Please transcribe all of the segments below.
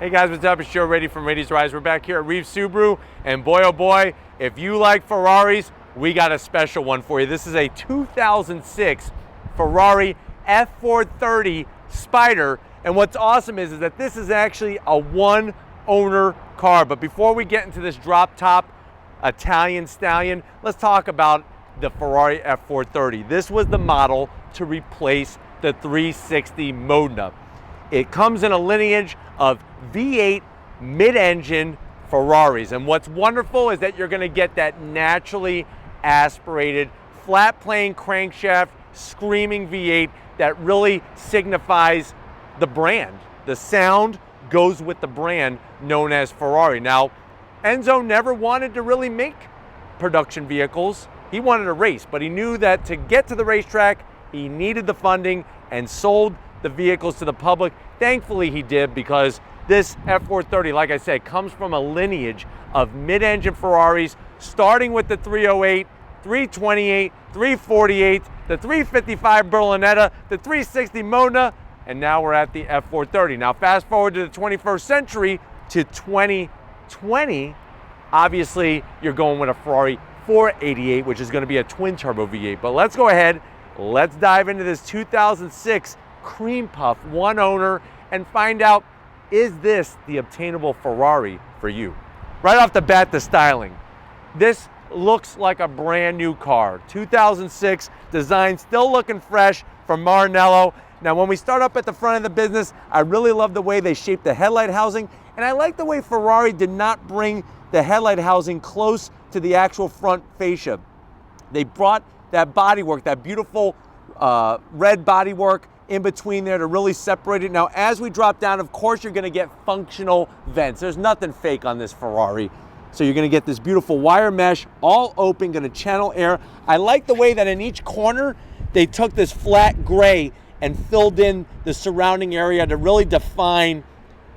Hey guys, what's up? It's Joe Ready from Ready's Rise. We're back here at Reeve Subaru, and boy oh boy, if you like Ferraris, we got a special one for you. This is a 2006 Ferrari F430 Spider, and what's awesome is that this is actually a one-owner car. But before we get into this drop-top Italian stallion, let's talk about the Ferrari F430. This was the model to replace the 360 Modena. It comes in a lineage of V8 mid-engine Ferraris, and what's wonderful is that you're going to get that naturally aspirated flat plane crankshaft screaming V8 that really signifies the brand. The sound goes with the brand known as Ferrari. Now, Enzo never wanted to really make production vehicles. He wanted to race, but he knew that to get to the racetrack, he needed the funding and sold the vehicles to the public. Thankfully he did, because this F430, like I said, comes from a lineage of mid-engine Ferraris, starting with the 308, 328, 348, the 355 Berlinetta, the 360 Modena, and now we're at the F430. Now fast forward to the 21st century, to 2020, obviously you're going with a Ferrari 488, which is going to be a twin-turbo V8. But let's go ahead, let's dive into this 2006 cream puff, one owner, and find out, is this the obtainable Ferrari for you? Right off the bat, the styling. This looks like a brand new car. 2006 design, still looking fresh from Maranello. Now when we start up at the front of the business, I really love the way they shaped the headlight housing, and I like the way Ferrari did not bring the headlight housing close to the actual front fascia. They brought that bodywork, that beautiful red bodywork in between there to really separate it. Now, as we drop down, of course, you're gonna get functional vents. There's nothing fake on this Ferrari. So you're gonna get this beautiful wire mesh, all open, gonna channel air. I like the way that in each corner, they took this flat gray and filled in the surrounding area to really define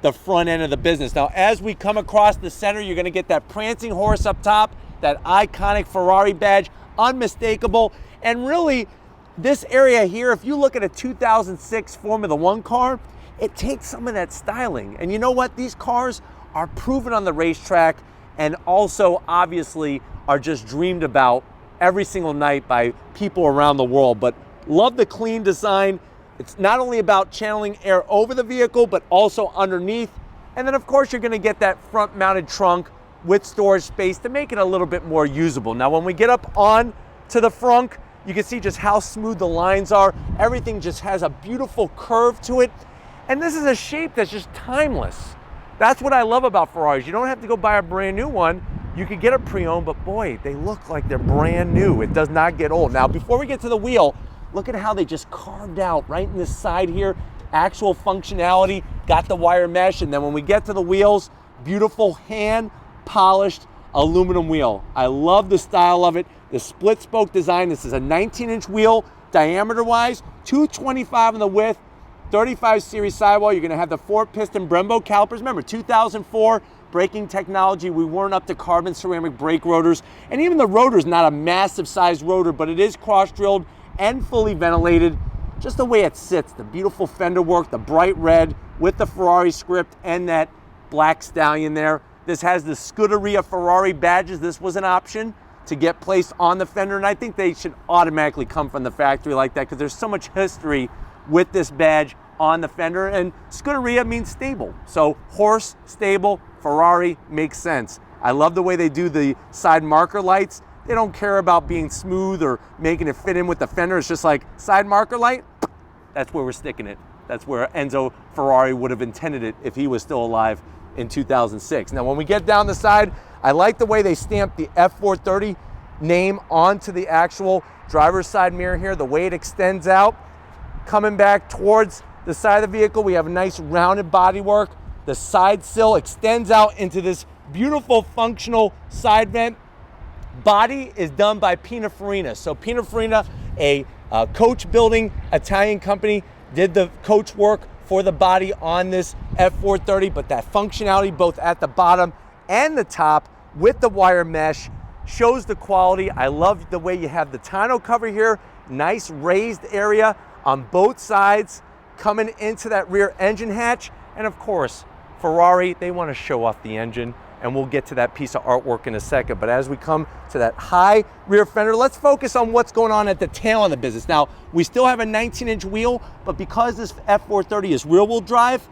the front end of the business. Now, as we come across the center, you're gonna get that prancing horse up top, that iconic Ferrari badge, unmistakable, and really, this area here, if you look at a 2006 Formula One car, it takes some of that styling. And you know what? These cars are proven on the racetrack, and also obviously are just dreamed about every single night by people around the world. But love the clean design. It's not only about channeling air over the vehicle, but also underneath. And then of course you're gonna get that front mounted trunk with storage space to make it a little bit more usable. Now when we get up on to the front, you can see just how smooth the lines are. Everything just has a beautiful curve to it. And this is a shape that's just timeless. That's what I love about Ferraris. You don't have to go buy a brand new one. You could get a pre-owned, but boy, they look like they're brand new. It does not get old. Now, before we get to the wheel, look at how they just carved out right in this side here, actual functionality, got the wire mesh, and then when we get to the wheels, beautiful hand polished aluminum wheel. I love the style of it. The split spoke design. This is a 19-inch wheel diameter wise, 225 in the width, 35 series sidewall. You're gonna have the 4-piston Brembo calipers. Remember, 2004 braking technology. We weren't up to carbon ceramic brake rotors. And even the rotor's not a massive sized rotor, but it is cross drilled and fully ventilated. Just the way it sits, the beautiful fender work, the bright red with the Ferrari script and that black stallion there. This has the Scuderia Ferrari badges. This was an option to get placed on the fender, and I think they should automatically come from the factory like that, because there's so much history with this badge on the fender. And Scuderia means stable, so horse, stable, Ferrari makes sense. I love the way they do the side marker lights. They don't care about being smooth or making it fit in with the fender. It's just like, side marker light, that's where we're sticking it. That's where Enzo Ferrari would have intended it if he was still alive in 2006. Now when we get down the side, I like the way they stamped the F430 name onto the actual driver's side mirror here, the way it extends out. Coming back towards the side of the vehicle, we have a nice rounded bodywork. The side sill extends out into this beautiful functional side vent. Body is done by Pininfarina. So Pininfarina, a coach building Italian company, did the coach work for the body on this F430, but that functionality both at the bottom and the top with the wire mesh shows the quality. I love the way you have the tonneau cover here, nice raised area on both sides coming into that rear engine hatch, and of course Ferrari, they want to show off the engine, and we'll get to that piece of artwork in a second. But as we come to that high rear fender, let's focus on what's going on at the tail of the business. Now, we still have a 19-inch wheel, but because this F430 is rear-wheel drive,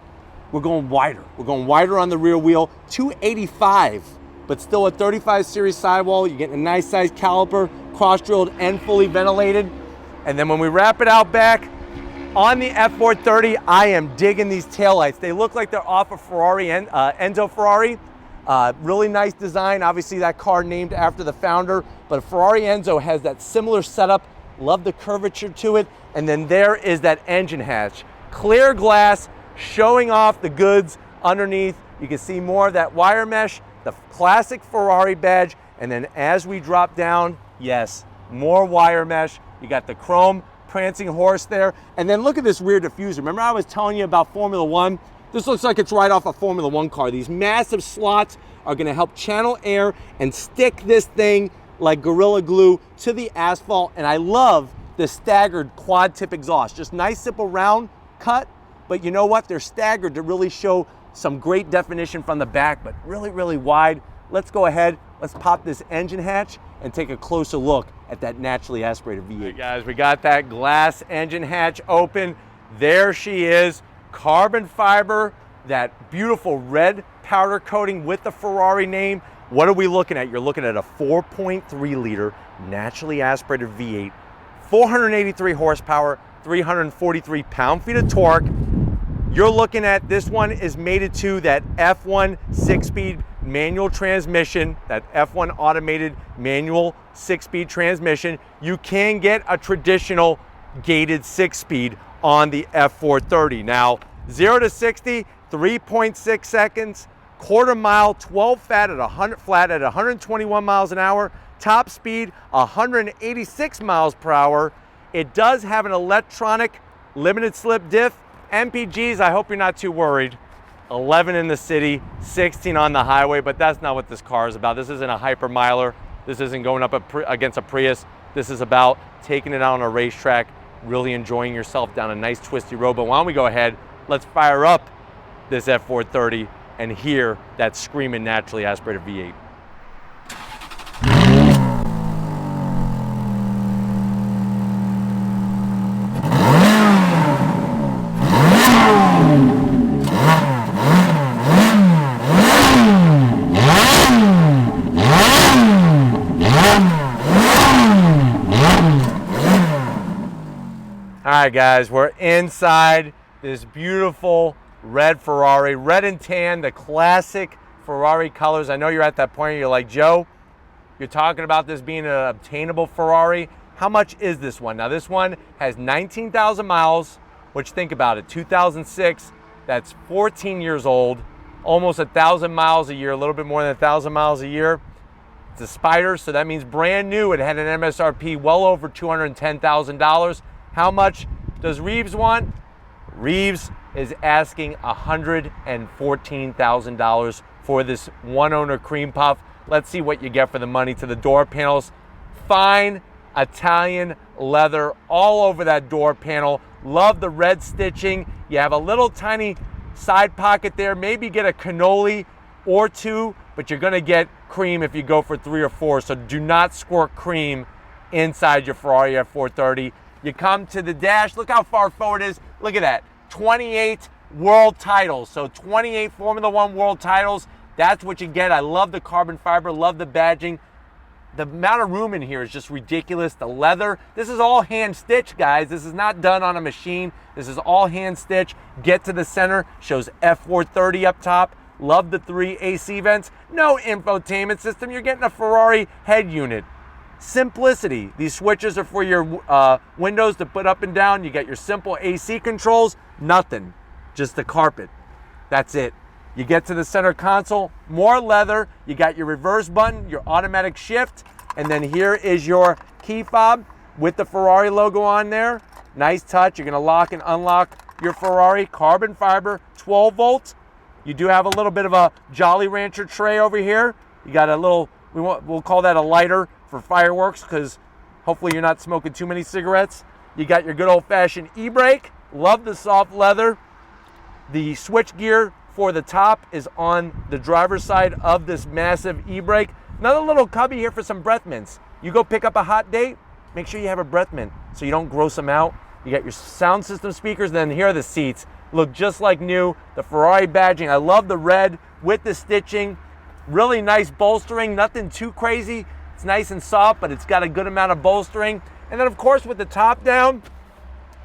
we're going wider. We're going wider on the rear wheel, 285, but still a 35 series sidewall. You're getting a nice size caliper, cross-drilled and fully ventilated. And then when we wrap it out back, on the F430, I am digging these taillights. They look like they're off of Ferrari, Enzo Ferrari. Really nice design. Obviously that car named after the founder, but Ferrari Enzo has that similar setup. Love the curvature to it. And then there is that engine hatch. Clear glass showing off the goods underneath. You can see more of that wire mesh, the classic Ferrari badge. And then as we drop down, yes, more wire mesh. You got the chrome prancing horse there. And then look at this rear diffuser. Remember I was telling you about Formula One? This looks like it's right off a Formula One car. These massive slots are gonna help channel air and stick this thing like Gorilla Glue to the asphalt. And I love the staggered quad tip exhaust. Just nice, simple round cut, but you know what? They're staggered to really show some great definition from the back, but really, really wide. Let's go ahead, let's pop this engine hatch and take a closer look at that naturally aspirated V8. Right, guys, we got that glass engine hatch open. There she is, carbon fiber, that beautiful red powder coating with the Ferrari name. What are we looking at? You're looking at a 4.3 liter naturally aspirated V8, 483 horsepower, 343 pound-feet of torque. You're looking at, this one is mated to that F1 6-speed manual transmission, that F1 automated manual 6-speed transmission. You can get a traditional gated 6-speed on the F430. Now, 0 to 60, 3.6 seconds, quarter mile, 12 flat at 121 miles an hour, top speed 186 miles per hour. It does have an electronic limited slip diff. MPGs, I hope you're not too worried. 11 in the city, 16 on the highway, but that's not what this car is about. This isn't a hyper miler. This isn't going up against a Prius. This is about taking it out on a racetrack, really enjoying yourself down a nice twisty road. But why don't we go ahead, let's fire up this F430 and hear that screaming naturally aspirated V8. All right, guys, we're inside this beautiful red Ferrari, red and tan, the classic Ferrari colors. I know you're at that point, you're like, Joe, you're talking about this being an obtainable Ferrari. How much is this one? Now, this one has 19,000 miles, which, think about it, 2006, that's 14 years old, almost 1,000 miles a year, a little bit more than 1,000 miles a year. It's a Spider, so that means brand new. It had an MSRP well over $210,000. How much does Reeves want? Reeves is asking $114,000 for this one-owner cream puff. Let's see what you get for the money. To the door panels, fine Italian leather all over that door panel. Love the red stitching. You have a little tiny side pocket there. Maybe get a cannoli or two, but you're gonna get cream if you go for 3 or 4. So do not squirt cream inside your Ferrari F430. You come to the dash, look how far forward it is. Look at that, 28 world titles. So 28 Formula One world titles, that's what you get. I love the carbon fiber, love the badging. The amount of room in here is just ridiculous. The leather, this is all hand stitched, guys. This is not done on a machine. This is all hand stitched. Get to the center, shows F430 up top. Love the 3 AC vents. No infotainment system, you're getting a Ferrari head unit. Simplicity. These switches are for your windows to put up and down. You got your simple AC controls, nothing, just the carpet. That's it. You get to the center console, more leather. You got your reverse button, your automatic shift, and then here is your key fob with the Ferrari logo on there. Nice touch. You're gonna lock and unlock your Ferrari. Carbon fiber, 12 volts. You do have a little bit of a Jolly Rancher tray over here. You got a little, we'll call that a lighter for fireworks, because hopefully you're not smoking too many cigarettes. You got your good old-fashioned e-brake. Love the soft leather. The switch gear for the top is on the driver's side of this massive e-brake. Another little cubby here for some breath mints. You go pick up a hot date, make sure you have a breath mint so you don't gross them out. You got your sound system speakers, then here are the seats. Look just like new. The Ferrari badging, I love the red with the stitching. Really nice bolstering, nothing too crazy. It's nice and soft, but it's got a good amount of bolstering. And then of course with the top down,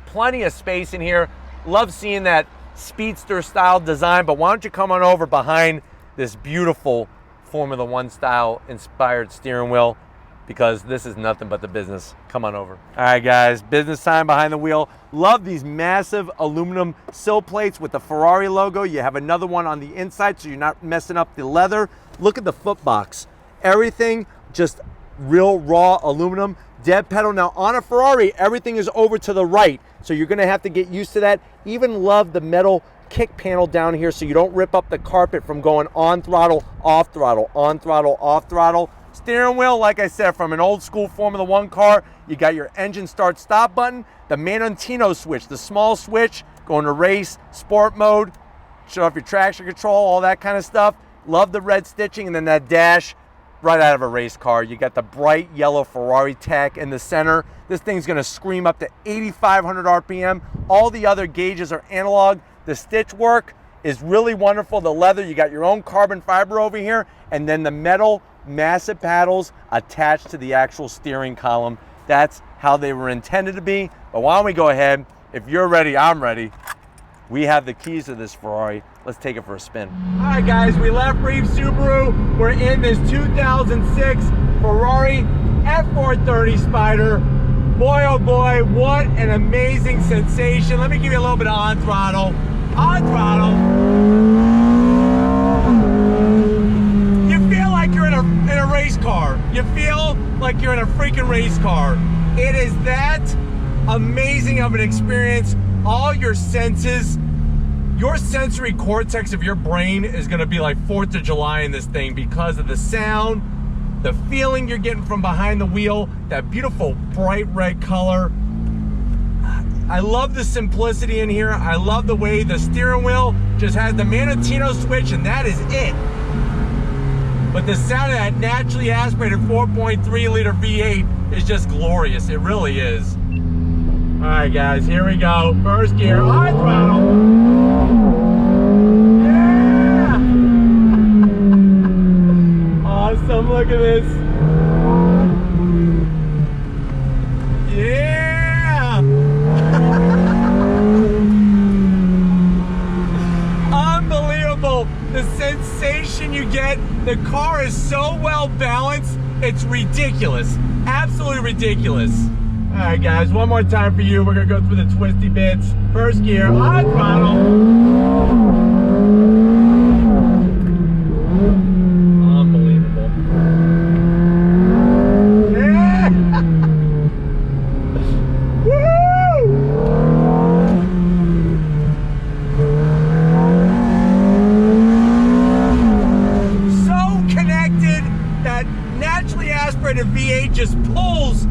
plenty of space in here. Love seeing that speedster style design, but why don't you come on over behind this beautiful Formula One style inspired steering wheel, because this is nothing but the business. Come on over. All right guys, business time behind the wheel. Love these massive aluminum sill plates with the Ferrari logo. You have another one on the inside so you're not messing up the leather. Look at the foot box. Everything just real raw aluminum. Dead pedal. Now on a Ferrari, everything is over to the right, so you're gonna have to get used to that. Even love the metal kick panel down here so you don't rip up the carpet from going on throttle, off throttle, on throttle, off throttle. Steering wheel, like I said, from an old school Formula One car. You got your engine start stop button, the Manantino switch, the small switch, going to race, sport mode, shut off your traction control, all that kind of stuff. Love the red stitching, and then that dash, right out of a race car. You got the bright yellow Ferrari tech in the center. This thing's gonna scream up to 8,500 RPM. All the other gauges are analog. The stitch work is really wonderful. The leather, you got your own carbon fiber over here, and then the metal massive paddles attached to the actual steering column. That's how they were intended to be. But why don't we go ahead? If you're ready, I'm ready. We have the keys to this Ferrari. Let's take it for a spin. All right, guys, we left Reeve Subaru. We're in this 2006 Ferrari F430 Spider. Boy, oh boy, what an amazing sensation. Let me give you a little bit of on throttle. On throttle. You feel like you're in a race car. You feel like you're in a freaking race car. It is that amazing of an experience. All your senses, your sensory cortex of your brain is gonna be like 4th of July in this thing because of the sound, the feeling you're getting from behind the wheel, that beautiful bright red color. I love the simplicity in here. I love the way the steering wheel just has the Manantino switch, and that is it. But the sound of that naturally aspirated 4.3 liter V8 is just glorious. It really is. All right, guys, here we go. First gear, on throttle. Yeah! Awesome, look at this. Yeah! Unbelievable. The sensation you get. The car is so well balanced, it's ridiculous. Absolutely ridiculous. All right, guys, one more time for you. We're gonna go through the twisty bits. First gear, on throttle. Unbelievable. Yeah! Woo! So connected. That naturally aspirated V8 just pulls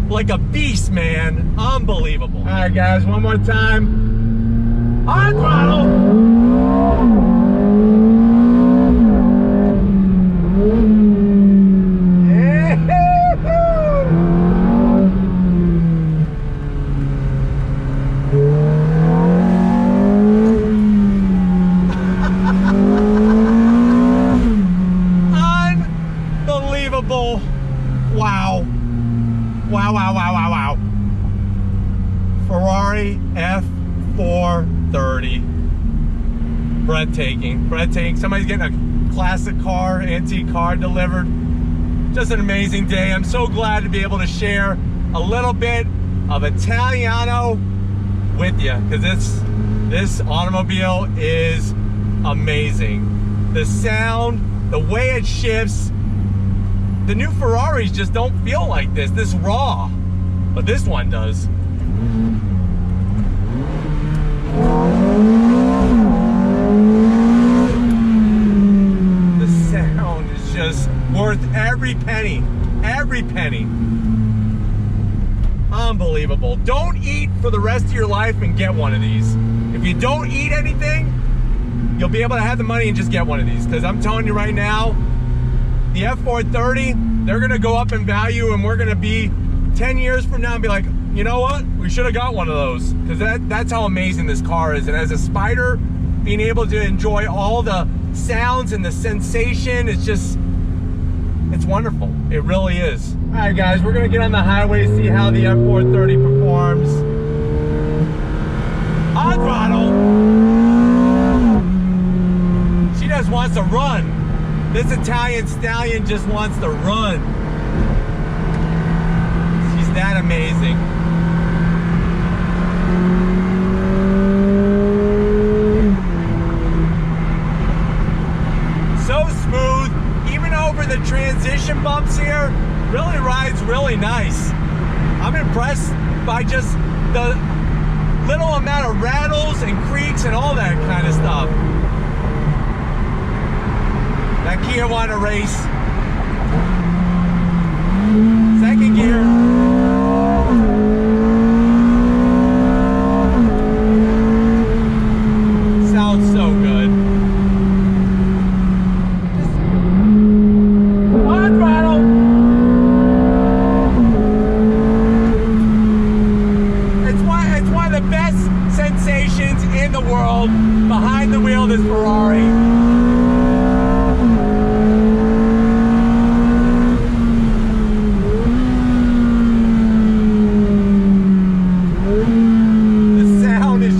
like a beast, man. Unbelievable. All right, guys, one more time. On throttle. Yeah. Unbelievable. Wow. Wow, wow, wow, wow, wow. Ferrari F430. Breathtaking, breathtaking. Somebody's getting a classic car, antique car delivered. Just an amazing day. I'm so glad to be able to share a little bit of Italiano with you, because this automobile is amazing. The sound, the way it shifts. The new Ferraris just don't feel like this raw, but this one does. The sound is just worth every penny, every penny. Unbelievable. Don't eat for the rest of your life and get one of these. If you don't eat anything, you'll be able to have the money and just get one of these. Because I'm telling you right now, the F430, they're gonna go up in value, and we're gonna be 10 years from now and be like, you know what? We should have got one of those. Because that's how amazing this car is. And as a Spider, being able to enjoy all the sounds and the sensation, it's wonderful. It really is. All right, guys, we're gonna get on the highway, see how the F430 performs. On throttle. She just wants to run. This Italian stallion just wants to run. She's that amazing. So smooth, even over the transition bumps here, really rides really nice. I'm impressed by just the little amount of rattles and creaks and all that kind of stuff. That Kia wanted to race. Second gear. Sounds so good. On throttle. It's one of the best sensations in the world behind the wheel of this Ferrari.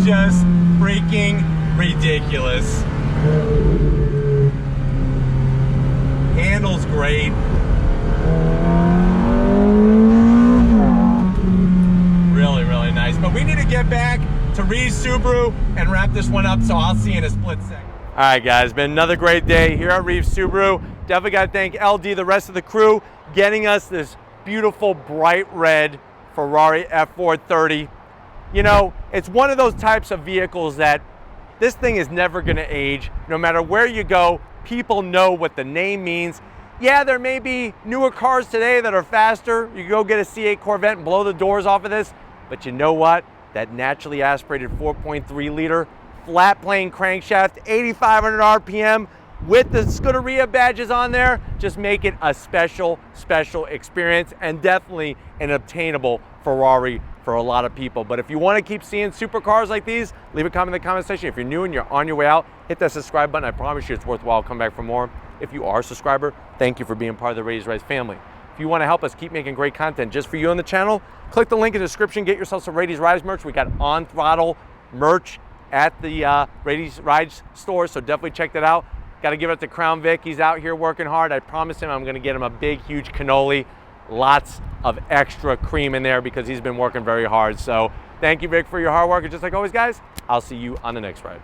Just freaking ridiculous. Handles great. Really, really nice. But we need to get back to Reeves Subaru and wrap this one up, so I'll see you in a split second. All right, guys, been another great day here at Reeves Subaru. Definitely got to thank LD, the rest of the crew, getting us this beautiful bright red Ferrari F430. You know, it's one of those types of vehicles that this thing is never gonna age. No matter where you go, people know what the name means. Yeah, there may be newer cars today that are faster. You can go get a C8 Corvette and blow the doors off of this, but you know what? That naturally aspirated 4.3 liter flat plane crankshaft, 8,500 RPM with the Scuderia badges on there, just make it a special, special experience, and definitely an obtainable Ferrari for a lot of people. But if you want to keep seeing supercars like these, leave a comment in the comment section. If you're new and you're on your way out, hit that subscribe button. I promise you it's worthwhile. Come back for more. If you are a subscriber, thank you for being part of the Raise family. If you want to help us keep making great content just for you on the channel, click the link in the description. Get yourself some Raise merch. We got on throttle merch at the Raise store, so definitely check that out. Got to give it to Crown Vic. He's out here working hard. I promised him I'm going to get him a big, huge cannoli. Lots of extra cream in there because he's been working very hard. So thank you, Vic, for your hard work. And just like always, guys, I'll see you on the next ride.